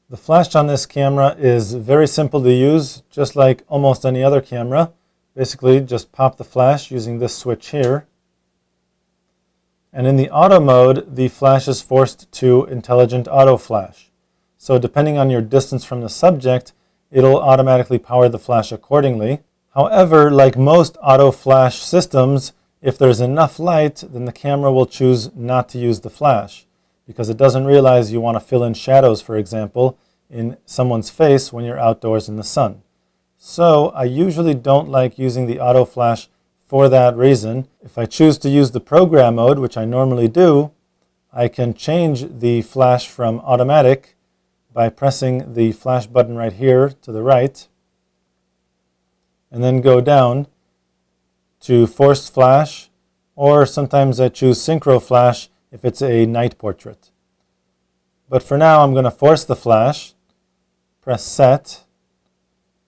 The flash on this camera is very simple to use, just like almost any other camera. Basically, just pop the flash using this switch here. And in the auto mode, the flash is forced to intelligent auto flash. So depending on your distance from the subject, it'll automatically power the flash accordingly. However, like most auto flash systems, if there's enough light, then the camera will choose not to use the flash because it doesn't realize you want to fill in shadows, for example, in someone's face when you're outdoors in the sun. So I usually don't like using the auto flash for that reason. If I choose to use the program mode, which I normally do, I can change the flash from automatic by pressing the flash button right here to the right, and then go down to forced flash, or sometimes I choose synchro flash if it's a night portrait. But for now, I'm going to force the flash, press set,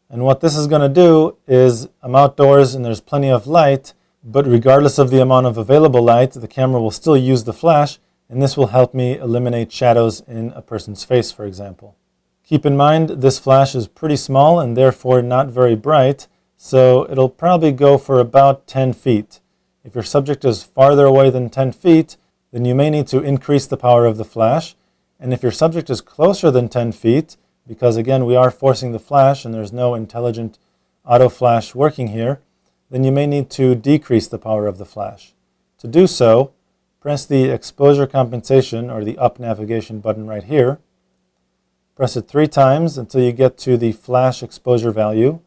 and what this is going to do is I'm outdoors and there's plenty of light, but regardless of the amount of available light, the camera will still use the flash, and this will help me eliminate shadows in a person's face, for example. Keep in mind, this flash is pretty small and therefore not very bright, so it'll probably go for about 10 feet. If your subject is farther away than 10 feet, then you may need to increase the power of the flash. And if your subject is closer than 10 feet, because again, we are forcing the flash and there's no intelligent auto flash working here, then you may need to decrease the power of the flash. To do so, press the exposure compensation or the up navigation button right here. Press it 3 times until you get to the flash exposure value.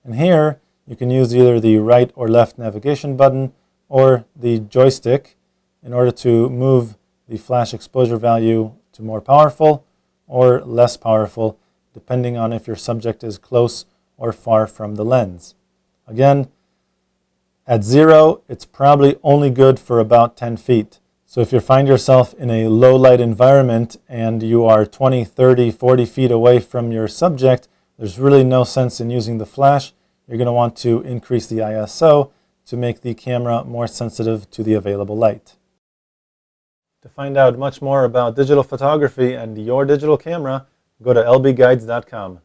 And here, you can use either the right or left navigation button or the joystick in order to move the flash exposure value to more powerful or less powerful, depending on if your subject is close or far from the lens. Again, at 0, it's probably only good for about 10 feet. So if you find yourself in a low light environment and you are 20, 30, 40 feet away from your subject, there's really no sense in using the flash. You're going to want to increase the ISO to make the camera more sensitive to the available light. To find out much more about digital photography and your digital camera, go to lbguides.com.